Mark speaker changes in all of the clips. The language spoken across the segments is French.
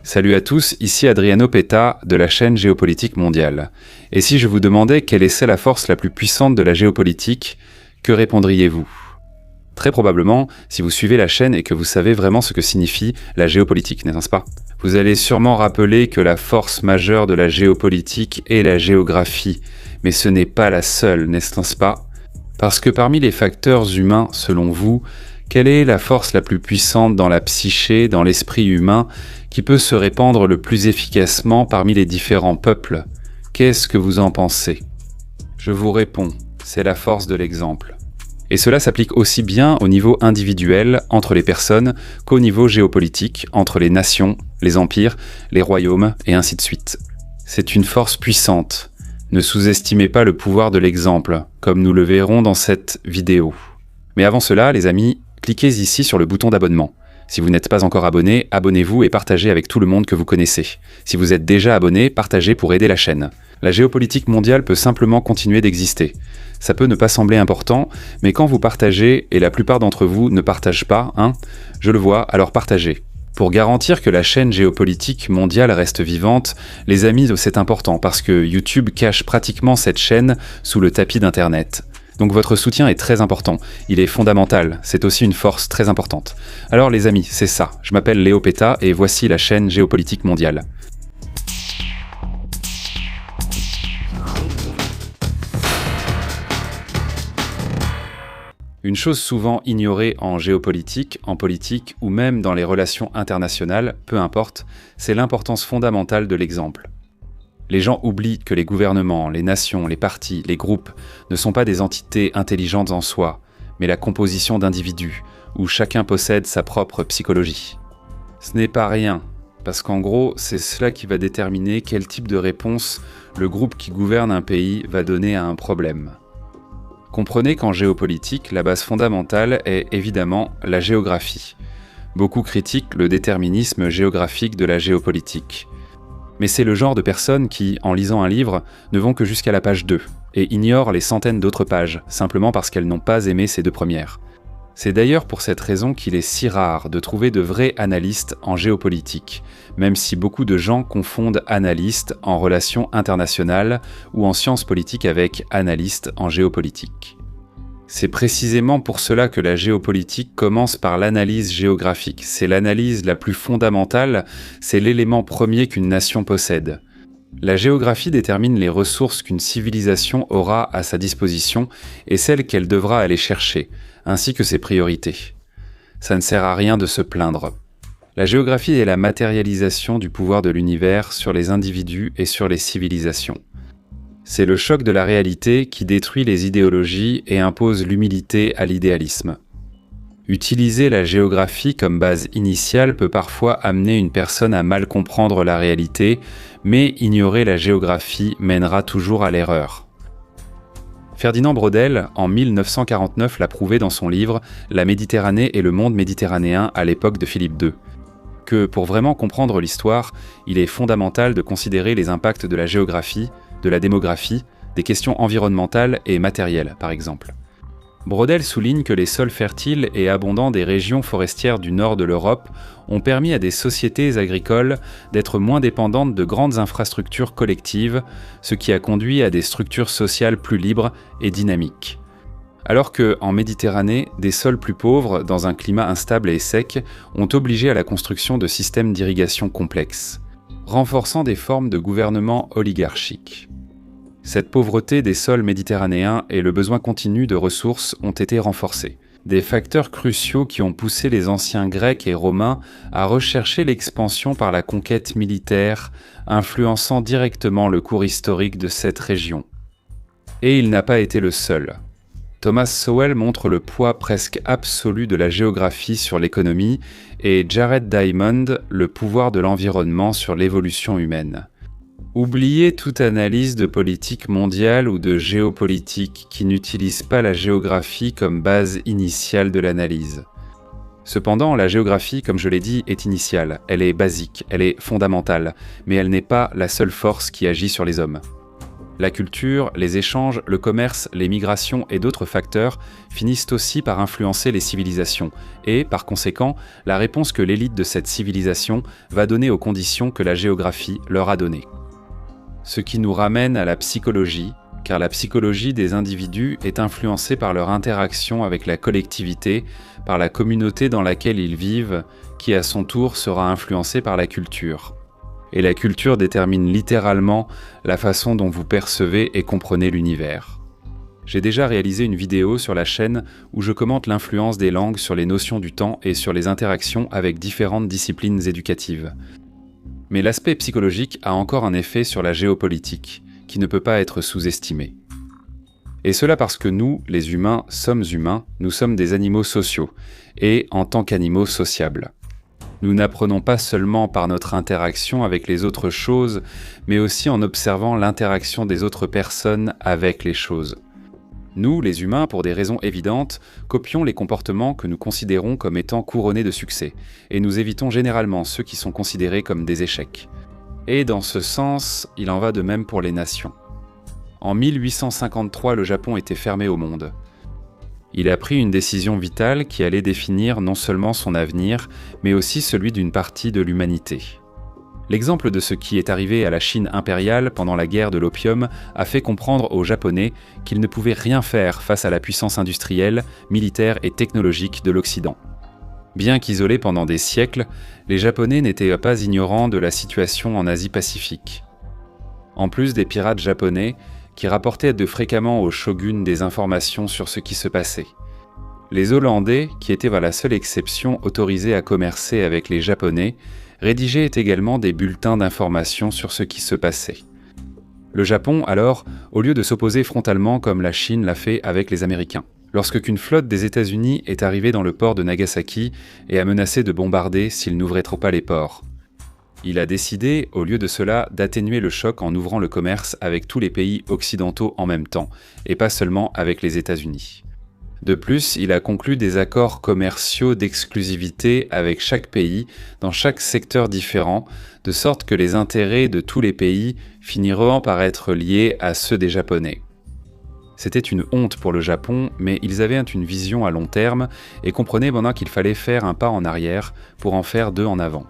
Speaker 1: Salut à tous, ici Adriano Peta de la chaîne Géopolitique Mondiale. Et si je vous demandais quelle est la force la plus puissante de la géopolitique, que répondriez-vous ? Très probablement, si vous suivez la chaîne et que vous savez vraiment ce que signifie la géopolitique, n'est-ce pas ? Vous allez sûrement rappeler que la force majeure de la géopolitique est la géographie, mais ce n'est pas la seule, n'est-ce pas ? Parce que parmi les facteurs humains, selon vous, quelle est la force la plus puissante dans la psyché, dans l'esprit humain, qui peut se répandre le plus efficacement parmi les différents peuples ? Qu'est-ce que vous en pensez ? Je vous réponds, c'est la force de l'exemple. Et cela s'applique aussi bien au niveau individuel, entre les personnes, qu'au niveau géopolitique, entre les nations, les empires, les royaumes, et ainsi de suite. C'est une force puissante. Ne sous-estimez pas le pouvoir de l'exemple, comme nous le verrons dans cette vidéo. Mais avant cela, les amis, cliquez ici sur le bouton d'abonnement. Si vous n'êtes pas encore abonné, abonnez-vous et partagez avec tout le monde que vous connaissez. Si vous êtes déjà abonné, partagez pour aider la chaîne. La géopolitique mondiale peut simplement continuer d'exister. Ça peut ne pas sembler important, mais quand vous partagez, et la plupart d'entre vous ne partagent pas, je le vois, alors partagez. Pour garantir que la chaîne géopolitique mondiale reste vivante, les amis, c'est important parce que YouTube cache pratiquement cette chaîne sous le tapis d'Internet. Donc votre soutien est très important, il est fondamental, c'est aussi une force très importante. Alors les amis, c'est ça, je m'appelle Léo Peta et voici la chaîne Géopolitique Mondiale. Une chose souvent ignorée en géopolitique, en politique ou même dans les relations internationales, peu importe, c'est l'importance fondamentale de l'exemple. Les gens oublient que les gouvernements, les nations, les partis, les groupes ne sont pas des entités intelligentes en soi, mais la composition d'individus, où chacun possède sa propre psychologie. Ce n'est pas rien, parce qu'en gros, c'est cela qui va déterminer quel type de réponse le groupe qui gouverne un pays va donner à un problème. Comprenez qu'en géopolitique, la base fondamentale est évidemment la géographie. Beaucoup critiquent le déterminisme géographique de la géopolitique. Mais c'est le genre de personnes qui, en lisant un livre, ne vont que jusqu'à la page 2 et ignorent les centaines d'autres pages, simplement parce qu'elles n'ont pas aimé ces deux premières. C'est d'ailleurs pour cette raison qu'il est si rare de trouver de vrais analystes en géopolitique, même si beaucoup de gens confondent analystes en relations internationales ou en sciences politiques avec analystes en géopolitique. C'est précisément pour cela que la géopolitique commence par l'analyse géographique. C'est l'analyse la plus fondamentale, c'est l'élément premier qu'une nation possède. La géographie détermine les ressources qu'une civilisation aura à sa disposition et celles qu'elle devra aller chercher, ainsi que ses priorités. Ça ne sert à rien de se plaindre. La géographie est la matérialisation du pouvoir de l'univers sur les individus et sur les civilisations. C'est le choc de la réalité qui détruit les idéologies et impose l'humilité à l'idéalisme. Utiliser la géographie comme base initiale peut parfois amener une personne à mal comprendre la réalité, mais ignorer la géographie mènera toujours à l'erreur. Ferdinand Braudel, en 1949, l'a prouvé dans son livre « La Méditerranée et le monde méditerranéen à l'époque de Philippe II », que pour vraiment comprendre l'histoire, il est fondamental de considérer les impacts de la géographie, de la démographie, des questions environnementales et matérielles, par exemple. Braudel souligne que les sols fertiles et abondants des régions forestières du nord de l'Europe ont permis à des sociétés agricoles d'être moins dépendantes de grandes infrastructures collectives, ce qui a conduit à des structures sociales plus libres et dynamiques. Alors que, en Méditerranée, des sols plus pauvres, dans un climat instable et sec, ont obligé à la construction de systèmes d'irrigation complexes, renforçant des formes de gouvernement oligarchique. Cette pauvreté des sols méditerranéens et le besoin continu de ressources ont été renforcés. Des facteurs cruciaux qui ont poussé les anciens Grecs et Romains à rechercher l'expansion par la conquête militaire, influençant directement le cours historique de cette région. Et il n'a pas été le seul. Thomas Sowell montre le poids presque absolu de la géographie sur l'économie et Jared Diamond le pouvoir de l'environnement sur l'évolution humaine. Oubliez toute analyse de politique mondiale ou de géopolitique qui n'utilise pas la géographie comme base initiale de l'analyse. Cependant, la géographie, comme je l'ai dit, est initiale, elle est basique, elle est fondamentale, mais elle n'est pas la seule force qui agit sur les hommes. La culture, les échanges, le commerce, les migrations et d'autres facteurs finissent aussi par influencer les civilisations et, par conséquent, la réponse que l'élite de cette civilisation va donner aux conditions que la géographie leur a données. Ce qui nous ramène à la psychologie, car la psychologie des individus est influencée par leur interaction avec la collectivité, par la communauté dans laquelle ils vivent, qui à son tour sera influencée par la culture. Et la culture détermine littéralement la façon dont vous percevez et comprenez l'univers. J'ai déjà réalisé une vidéo sur la chaîne où je commente l'influence des langues sur les notions du temps et sur les interactions avec différentes disciplines éducatives. Mais l'aspect psychologique a encore un effet sur la géopolitique, qui ne peut pas être sous-estimé. Et cela parce que nous, les humains, nous sommes des animaux sociaux, et en tant qu'animaux sociables. Nous n'apprenons pas seulement par notre interaction avec les autres choses, mais aussi en observant l'interaction des autres personnes avec les choses. Nous, les humains, pour des raisons évidentes, copions les comportements que nous considérons comme étant couronnés de succès, et nous évitons généralement ceux qui sont considérés comme des échecs. Et dans ce sens, il en va de même pour les nations. En 1853, le Japon était fermé au monde. Il a pris une décision vitale qui allait définir non seulement son avenir, mais aussi celui d'une partie de l'humanité. L'exemple de ce qui est arrivé à la Chine impériale pendant la guerre de l'opium a fait comprendre aux Japonais qu'ils ne pouvaient rien faire face à la puissance industrielle, militaire et technologique de l'Occident. Bien qu'isolés pendant des siècles, les Japonais n'étaient pas ignorants de la situation en Asie-Pacifique. En plus des pirates japonais, qui rapportaient fréquemment au shogun des informations sur ce qui se passait. Les Hollandais, qui étaient la seule exception autorisée à commercer avec les Japonais, rédigeaient également des bulletins d'information sur ce qui se passait. Le Japon, alors, au lieu de s'opposer frontalement comme la Chine l'a fait avec les Américains, lorsque qu'une flotte des États-Unis est arrivée dans le port de Nagasaki et a menacé de bombarder s'ils n'ouvraient trop pas les ports. Il a décidé, au lieu de cela, d'atténuer le choc en ouvrant le commerce avec tous les pays occidentaux en même temps, et pas seulement avec les États-Unis. De plus, il a conclu des accords commerciaux d'exclusivité avec chaque pays, dans chaque secteur différent, de sorte que les intérêts de tous les pays finiront par être liés à ceux des Japonais. C'était une honte pour le Japon, mais ils avaient une vision à long terme et comprenaient maintenant qu'il fallait faire un pas en arrière pour en faire deux en avant.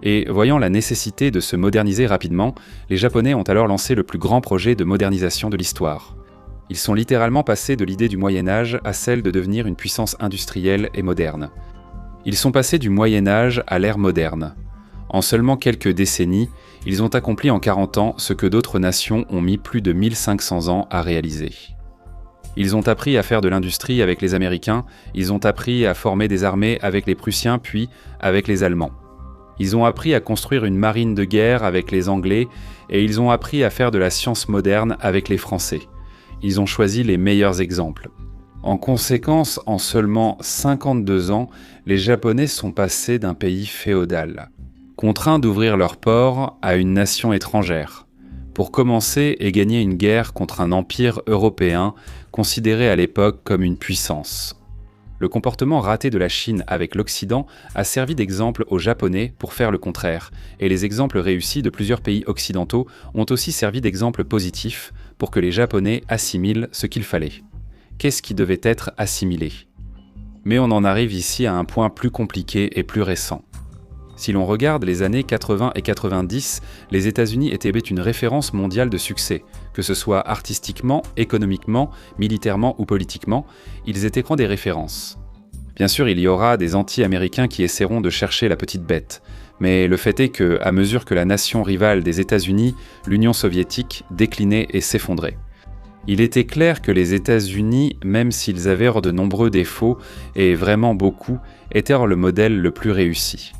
Speaker 1: Et voyant la nécessité de se moderniser rapidement, les Japonais ont alors lancé le plus grand projet de modernisation de l'histoire. Ils sont littéralement passés de l'idée du Moyen-Âge à celle de devenir une puissance industrielle et moderne. Ils sont passés du Moyen-Âge à l'ère moderne. En seulement quelques décennies, ils ont accompli en 40 ans ce que d'autres nations ont mis plus de 1500 ans à réaliser. Ils ont appris à faire de l'industrie avec les Américains, ils ont appris à former des armées avec les Prussiens puis avec les Allemands. Ils ont appris à construire une marine de guerre avec les Anglais et ils ont appris à faire de la science moderne avec les Français. Ils ont choisi les meilleurs exemples. En conséquence, en seulement 52 ans, les Japonais sont passés d'un pays féodal, contraints d'ouvrir leurs ports à une nation étrangère, pour commencer et gagner une guerre contre un empire européen considéré à l'époque comme une puissance. Le comportement raté de la Chine avec l'Occident a servi d'exemple aux Japonais pour faire le contraire, et les exemples réussis de plusieurs pays occidentaux ont aussi servi d'exemple positif pour que les Japonais assimilent ce qu'il fallait. Qu'est-ce qui devait être assimilé ? Mais on en arrive ici à un point plus compliqué et plus récent. Si l'on regarde les années 80 et 90, les États-Unis étaient une référence mondiale de succès, que ce soit artistiquement, économiquement, militairement ou politiquement, ils étaient des références. Bien sûr, il y aura des anti-américains qui essaieront de chercher la petite bête, mais le fait est que, à mesure que la nation rivale des États-Unis, l'Union soviétique, déclinait et s'effondrait. Il était clair que les États-Unis, même s'ils avaient de nombreux défauts, et vraiment beaucoup, étaient le modèle le plus réussi.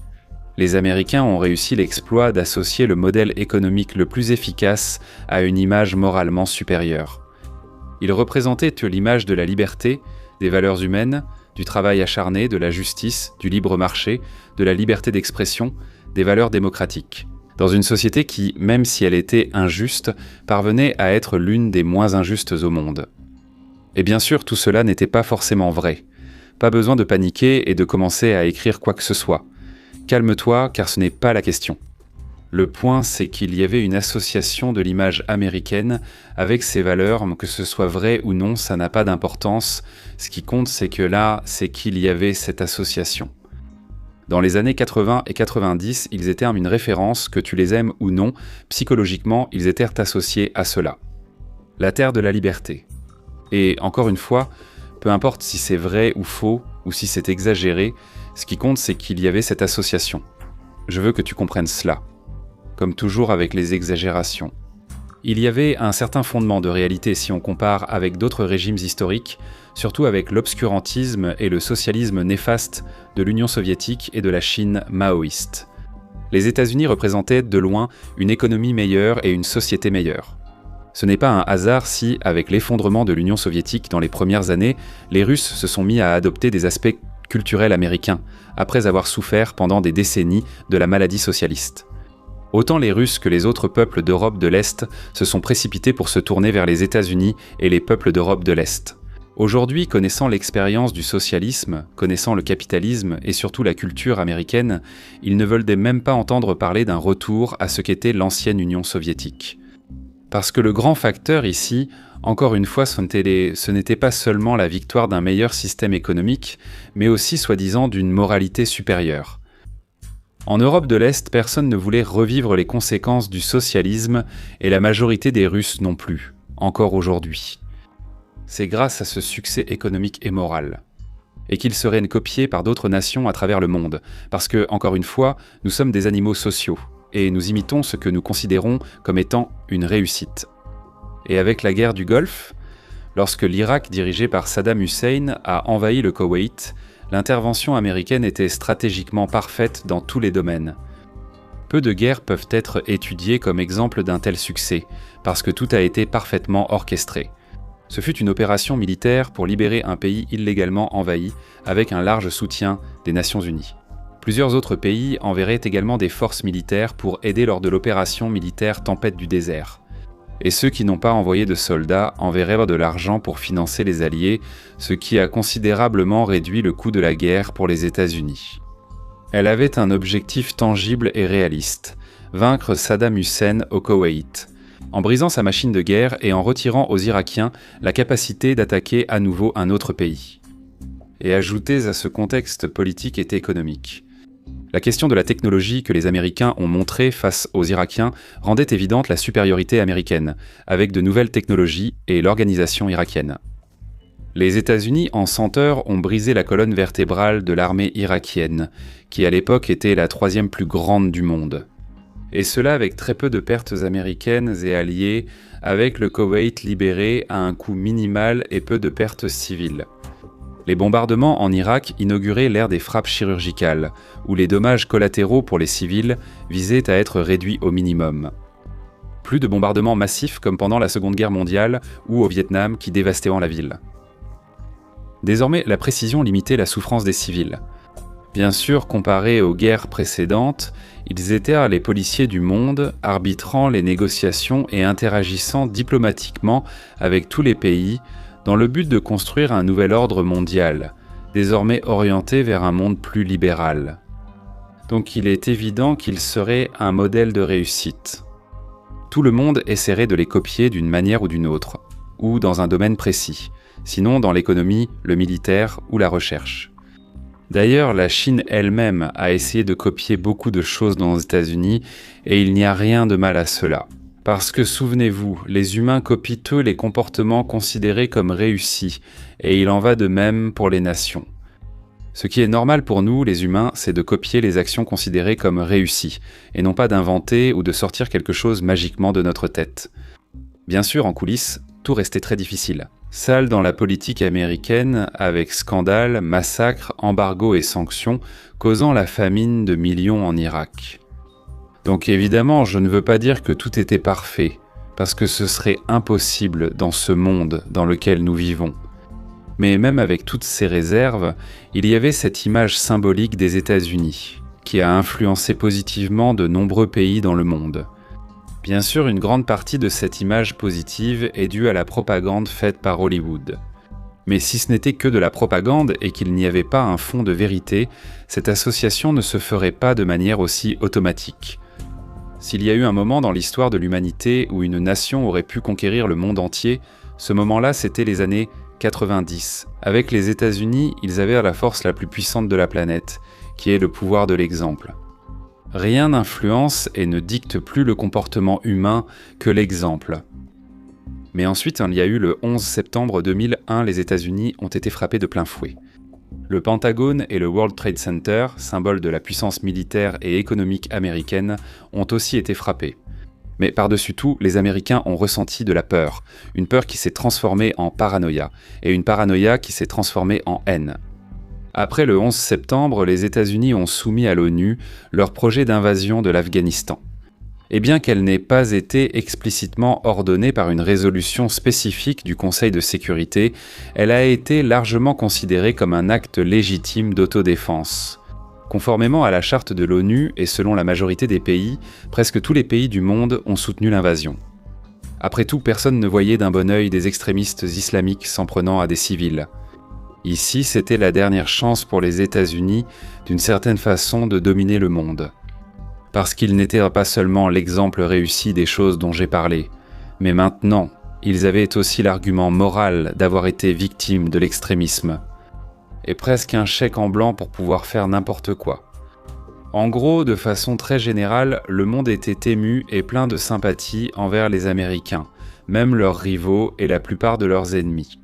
Speaker 1: Les Américains ont réussi l'exploit d'associer le modèle économique le plus efficace à une image moralement supérieure. Ils représentaient l'image de la liberté, des valeurs humaines, du travail acharné, de la justice, du libre marché, de la liberté d'expression, des valeurs démocratiques. Dans une société qui, même si elle était injuste, parvenait à être l'une des moins injustes au monde. Et bien sûr, tout cela n'était pas forcément vrai. Pas besoin de paniquer et de commencer à écrire quoi que ce soit. Calme-toi, car ce n'est pas la question. Le point, c'est qu'il y avait une association de l'image américaine avec ses valeurs, que ce soit vrai ou non, ça n'a pas d'importance. Ce qui compte, c'est que là, c'est qu'il y avait cette association. Dans les années 80 et 90, ils étaient une référence, que tu les aimes ou non, psychologiquement, ils étaient associés à cela. La terre de la liberté. Et encore une fois, peu importe si c'est vrai ou faux, ou si c'est exagéré, ce qui compte, c'est qu'il y avait cette association. Je veux que tu comprennes cela. Comme toujours avec les exagérations. Il y avait un certain fondement de réalité si on compare avec d'autres régimes historiques, surtout avec l'obscurantisme et le socialisme néfaste de l'Union soviétique et de la Chine maoïste. Les États-Unis représentaient de loin une économie meilleure et une société meilleure. Ce n'est pas un hasard si, avec l'effondrement de l'Union soviétique dans les premières années, les Russes se sont mis à adopter des aspects culturels américains, après avoir souffert pendant des décennies de la maladie socialiste. Autant les Russes que les autres peuples d'Europe de l'Est se sont précipités pour se tourner vers les États-Unis et les peuples d'Europe de l'Est. Aujourd'hui, connaissant l'expérience du socialisme, connaissant le capitalisme et surtout la culture américaine, ils ne veulent même pas entendre parler d'un retour à ce qu'était l'ancienne Union soviétique. Parce que le grand facteur ici, encore une fois, ce n'était pas seulement la victoire d'un meilleur système économique, mais aussi soi-disant d'une moralité supérieure. En Europe de l'Est, personne ne voulait revivre les conséquences du socialisme et la majorité des Russes non plus, encore aujourd'hui. C'est grâce à ce succès économique et moral. Et qu'il serait copié par d'autres nations à travers le monde, parce que, encore une fois, nous sommes des animaux sociaux, et nous imitons ce que nous considérons comme étant une réussite. Et avec la guerre du Golfe, lorsque l'Irak dirigé par Saddam Hussein a envahi le Koweït, l'intervention américaine était stratégiquement parfaite dans tous les domaines. Peu de guerres peuvent être étudiées comme exemple d'un tel succès, parce que tout a été parfaitement orchestré. Ce fut une opération militaire pour libérer un pays illégalement envahi, avec un large soutien des Nations Unies. Plusieurs autres pays enverraient également des forces militaires pour aider lors de l'opération militaire Tempête du désert. Et ceux qui n'ont pas envoyé de soldats enverraient de l'argent pour financer les alliés, ce qui a considérablement réduit le coût de la guerre pour les États-Unis. Elle avait un objectif tangible et réaliste, vaincre Saddam Hussein au Koweït, en brisant sa machine de guerre et en retirant aux Irakiens la capacité d'attaquer à nouveau un autre pays. Et ajoutez à ce contexte politique et économique. La question de la technologie que les Américains ont montrée face aux Irakiens rendait évidente la supériorité américaine, avec de nouvelles technologies et l'organisation irakienne. Les États-Unis, en senteur, ont brisé la colonne vertébrale de l'armée irakienne, qui à l'époque était la troisième plus grande du monde. Et cela avec très peu de pertes américaines et alliées, avec le Koweït libéré à un coût minimal et peu de pertes civiles. Les bombardements en Irak inauguraient l'ère des frappes chirurgicales, où les dommages collatéraux pour les civils visaient à être réduits au minimum. Plus de bombardements massifs comme pendant la Seconde Guerre mondiale ou au Vietnam qui dévastaient la ville. Désormais, la précision limitait la souffrance des civils. Bien sûr, comparé aux guerres précédentes, ils étaient les policiers du monde, arbitrant les négociations et interagissant diplomatiquement avec tous les pays, dans le but de construire un nouvel ordre mondial, désormais orienté vers un monde plus libéral. Donc il est évident qu'il serait un modèle de réussite. Tout le monde essaierait de les copier d'une manière ou d'une autre, ou dans un domaine précis, sinon dans l'économie, le militaire ou la recherche. D'ailleurs, la Chine elle-même a essayé de copier beaucoup de choses dans les États-Unis, et il n'y a rien de mal à cela. Parce que souvenez-vous, les humains copient eux les comportements considérés comme réussis, et il en va de même pour les nations. Ce qui est normal pour nous, les humains, c'est de copier les actions considérées comme réussies, et non pas d'inventer ou de sortir quelque chose magiquement de notre tête. Bien sûr, en coulisses, tout restait très difficile. Sale dans la politique américaine, avec scandales, massacres, embargos et sanctions, causant la famine de millions en Irak. Donc évidemment, je ne veux pas dire que tout était parfait, parce que ce serait impossible dans ce monde dans lequel nous vivons. Mais même avec toutes ces réserves, il y avait cette image symbolique des États-Unis, qui a influencé positivement de nombreux pays dans le monde. Bien sûr, une grande partie de cette image positive est due à la propagande faite par Hollywood. Mais si ce n'était que de la propagande et qu'il n'y avait pas un fond de vérité, cette association ne se ferait pas de manière aussi automatique. S'il y a eu un moment dans l'histoire de l'humanité où une nation aurait pu conquérir le monde entier, ce moment-là, c'était les années 90. Avec les États-Unis, ils avaient la force la plus puissante de la planète, qui est le pouvoir de l'exemple. Rien n'influence et ne dicte plus le comportement humain que l'exemple. Mais ensuite, il y a eu le 11 septembre 2001, les États-Unis ont été frappés de plein fouet. Le Pentagone et le World Trade Center, symbole de la puissance militaire et économique américaine, ont aussi été frappés. Mais par-dessus tout, les Américains ont ressenti de la peur, une peur qui s'est transformée en paranoïa, et une paranoïa qui s'est transformée en haine. Après le 11 septembre, les États-Unis ont soumis à l'ONU leur projet d'invasion de l'Afghanistan. Et bien qu'elle n'ait pas été explicitement ordonnée par une résolution spécifique du Conseil de sécurité, elle a été largement considérée comme un acte légitime d'autodéfense. Conformément à la charte de l'ONU et selon la majorité des pays, presque tous les pays du monde ont soutenu l'invasion. Après tout, personne ne voyait d'un bon œil des extrémistes islamiques s'en prenant à des civils. Ici, c'était la dernière chance pour les États-Unis, d'une certaine façon, de dominer le monde. Parce qu'ils n'étaient pas seulement l'exemple réussi des choses dont j'ai parlé, mais maintenant, ils avaient aussi l'argument moral d'avoir été victimes de l'extrémisme. Et presque un chèque en blanc pour pouvoir faire n'importe quoi. En gros, de façon très générale, le monde était ému et plein de sympathie envers les Américains, même leurs rivaux et la plupart de leurs ennemis.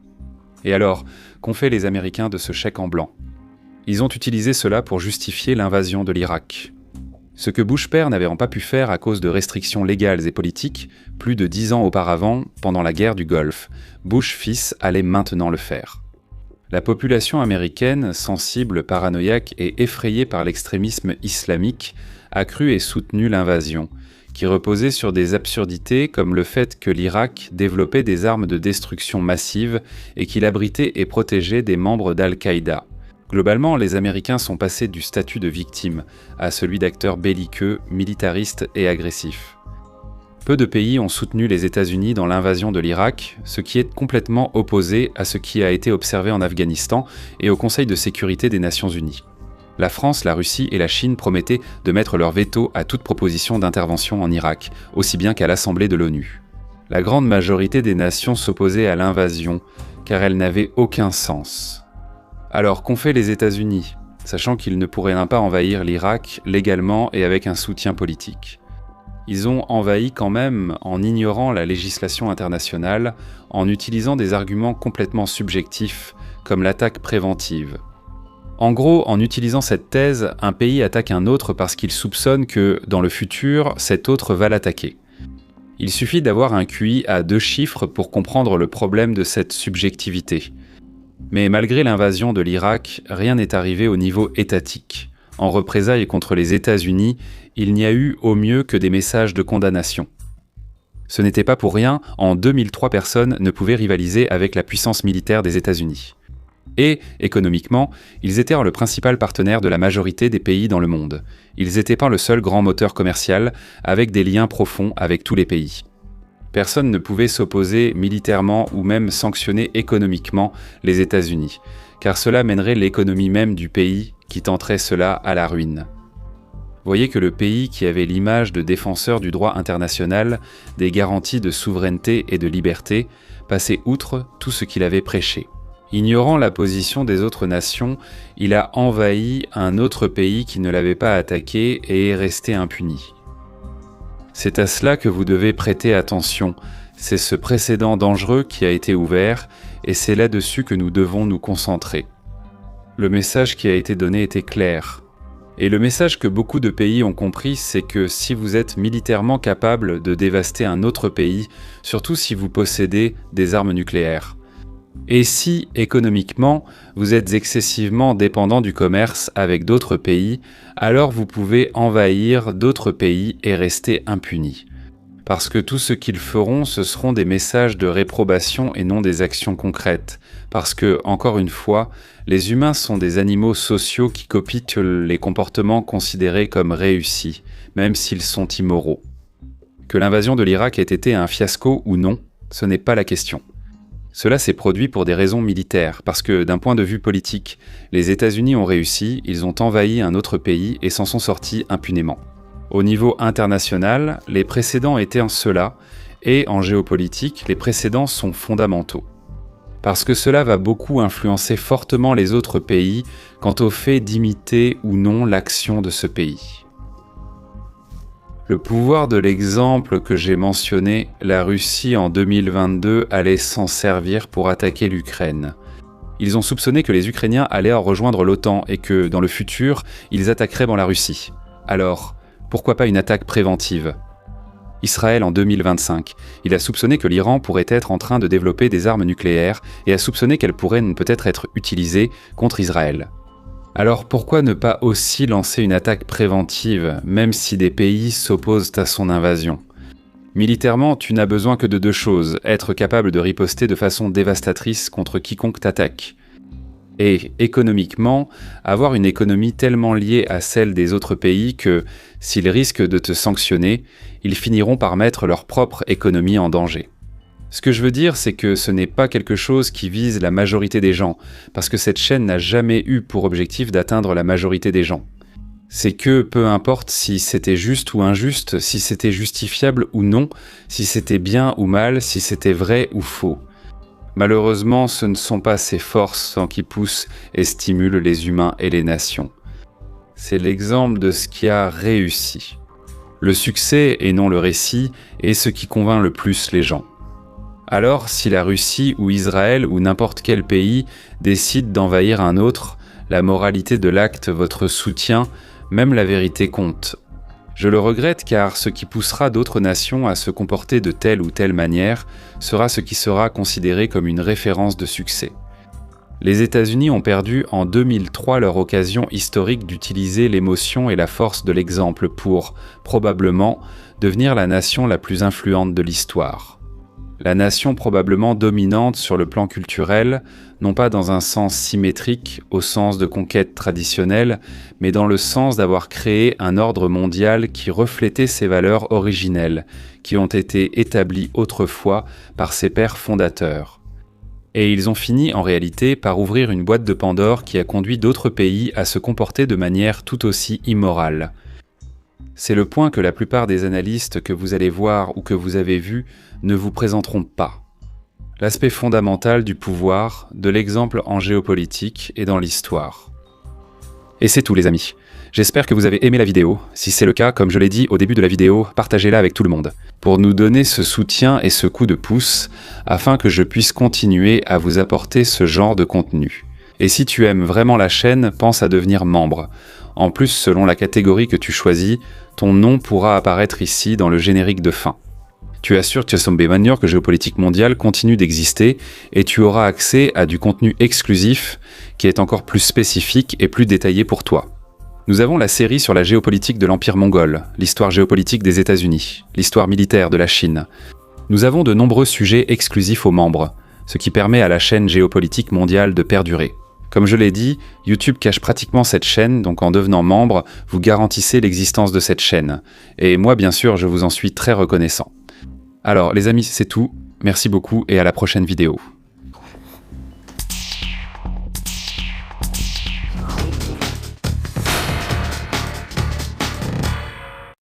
Speaker 1: Et alors, qu'ont fait les Américains de ce chèque en blanc ? Ils ont utilisé cela pour justifier l'invasion de l'Irak. Ce que Bush père n'avait pas pu faire à cause de restrictions légales et politiques, plus de 10 ans auparavant, pendant la guerre du Golfe, Bush fils allait maintenant le faire. La population américaine, sensible, paranoïaque et effrayée par l'extrémisme islamique, a cru et soutenu l'invasion, qui reposait sur des absurdités comme le fait que l'Irak développait des armes de destruction massive et qu'il abritait et protégeait des membres d'Al-Qaïda. Globalement, les Américains sont passés du statut de victime à celui d'acteurs belliqueux, militaristes et agressifs. Peu de pays ont soutenu les États-Unis dans l'invasion de l'Irak, ce qui est complètement opposé à ce qui a été observé en Afghanistan et au Conseil de sécurité des Nations Unies. La France, la Russie et la Chine promettaient de mettre leur veto à toute proposition d'intervention en Irak, aussi bien qu'à l'Assemblée de l'ONU. La grande majorité des nations s'opposaient à l'invasion, car elle n'avait aucun sens. Alors qu'ont fait les États-Unis, sachant qu'ils ne pourraient pas envahir l'Irak légalement et avec un soutien politique ? Ils ont envahi quand même en ignorant la législation internationale, en utilisant des arguments complètement subjectifs, comme l'attaque préventive. En gros, en utilisant cette thèse, un pays attaque un autre parce qu'il soupçonne que, dans le futur, cet autre va l'attaquer. Il suffit d'avoir un QI à 2 chiffres pour comprendre le problème de cette subjectivité. Mais malgré l'invasion de l'Irak, rien n'est arrivé au niveau étatique. En représailles contre les États-Unis, il n'y a eu au mieux que des messages de condamnation. Ce n'était pas pour rien, en 2003 personne ne pouvait rivaliser avec la puissance militaire des États-Unis. Et, économiquement, ils étaient le principal partenaire de la majorité des pays dans le monde. Ils n'étaient pas le seul grand moteur commercial, avec des liens profonds avec tous les pays. Personne ne pouvait s'opposer militairement ou même sanctionner économiquement les États-Unis, car cela mènerait l'économie même du pays qui tenterait cela à la ruine. Voyez que le pays qui avait l'image de défenseur du droit international, des garanties de souveraineté et de liberté, passait outre tout ce qu'il avait prêché. Ignorant la position des autres nations, il a envahi un autre pays qui ne l'avait pas attaqué et est resté impuni. C'est à cela que vous devez prêter attention, c'est ce précédent dangereux qui a été ouvert et c'est là-dessus que nous devons nous concentrer. Le message qui a été donné était clair. Et le message que beaucoup de pays ont compris, c'est que si vous êtes militairement capable de dévaster un autre pays, surtout si vous possédez des armes nucléaires, et si, économiquement, vous êtes excessivement dépendant du commerce avec d'autres pays, alors vous pouvez envahir d'autres pays et rester impuni. Parce que tout ce qu'ils feront, ce seront des messages de réprobation et non des actions concrètes. Parce que, encore une fois, les humains sont des animaux sociaux qui copient les comportements considérés comme réussis, même s'ils sont immoraux. Que l'invasion de l'Irak ait été un fiasco ou non, ce n'est pas la question. Cela s'est produit pour des raisons militaires, parce que d'un point de vue politique, les États-Unis ont réussi, ils ont envahi un autre pays et s'en sont sortis impunément. Au niveau international, les précédents étaient ceux-là, et en géopolitique, les précédents sont fondamentaux. Parce que cela va beaucoup influencer fortement les autres pays quant au fait d'imiter ou non l'action de ce pays. Le pouvoir de l'exemple que j'ai mentionné, la Russie en 2022 allait s'en servir pour attaquer l'Ukraine. Ils ont soupçonné que les Ukrainiens allaient rejoindre l'OTAN et que, dans le futur, ils attaqueraient la Russie. Alors, pourquoi pas une attaque préventive ? Israël en 2025, il a soupçonné que l'Iran pourrait être en train de développer des armes nucléaires et a soupçonné qu'elles pourraient peut-être être utilisées contre Israël. Alors pourquoi ne pas aussi lancer une attaque préventive, même si des pays s'opposent à son invasion ? Militairement, tu n'as besoin que de deux choses, être capable de riposter de façon dévastatrice contre quiconque t'attaque. Et économiquement, avoir une économie tellement liée à celle des autres pays que, s'ils risquent de te sanctionner, ils finiront par mettre leur propre économie en danger. Ce que je veux dire, c'est que ce n'est pas quelque chose qui vise la majorité des gens, parce que cette chaîne n'a jamais eu pour objectif d'atteindre la majorité des gens. C'est que, peu importe si c'était juste ou injuste, si c'était justifiable ou non, si c'était bien ou mal, si c'était vrai ou faux. Malheureusement, ce ne sont pas ces forces qui poussent et stimulent les humains et les nations. C'est l'exemple de ce qui a réussi. Le succès, et non le récit, est ce qui convainc le plus les gens. Alors, si la Russie ou Israël ou n'importe quel pays décide d'envahir un autre, la moralité de l'acte, votre soutien, même la vérité compte. Je le regrette car ce qui poussera d'autres nations à se comporter de telle ou telle manière sera ce qui sera considéré comme une référence de succès. Les États-Unis ont perdu en 2003 leur occasion historique d'utiliser l'émotion et la force de l'exemple pour, probablement, devenir la nation la plus influente de l'histoire. La nation probablement dominante sur le plan culturel, non pas dans un sens symétrique, au sens de conquête traditionnelle, mais dans le sens d'avoir créé un ordre mondial qui reflétait ses valeurs originelles, qui ont été établies autrefois par ses pères fondateurs. Et ils ont fini en réalité par ouvrir une boîte de Pandore qui a conduit d'autres pays à se comporter de manière tout aussi immorale. C'est le point que la plupart des analystes que vous allez voir ou que vous avez vus ne vous présenteront pas. L'aspect fondamental du pouvoir, de l'exemple en géopolitique et dans l'histoire. Et c'est tout les amis. J'espère que vous avez aimé la vidéo. Si c'est le cas, comme je l'ai dit au début de la vidéo, partagez-la avec tout le monde, pour nous donner ce soutien et ce coup de pouce, afin que je puisse continuer à vous apporter ce genre de contenu. Et si tu aimes vraiment la chaîne, pense à devenir membre. En plus, selon la catégorie que tu choisis, ton nom pourra apparaître ici dans le générique de fin. Tu assures que que Géopolitique Mondiale continue d'exister et tu auras accès à du contenu exclusif qui est encore plus spécifique et plus détaillé pour toi. Nous avons la série sur la géopolitique de l'Empire mongol, l'histoire géopolitique des États-Unis, l'histoire militaire de la Chine. Nous avons de nombreux sujets exclusifs aux membres, ce qui permet à la chaîne Géopolitique Mondiale de perdurer. Comme je l'ai dit, YouTube cache pratiquement cette chaîne, donc en devenant membre, vous garantissez l'existence de cette chaîne. Et moi, bien sûr, je vous en suis très reconnaissant. Alors, les amis, c'est tout. Merci beaucoup et à la prochaine vidéo.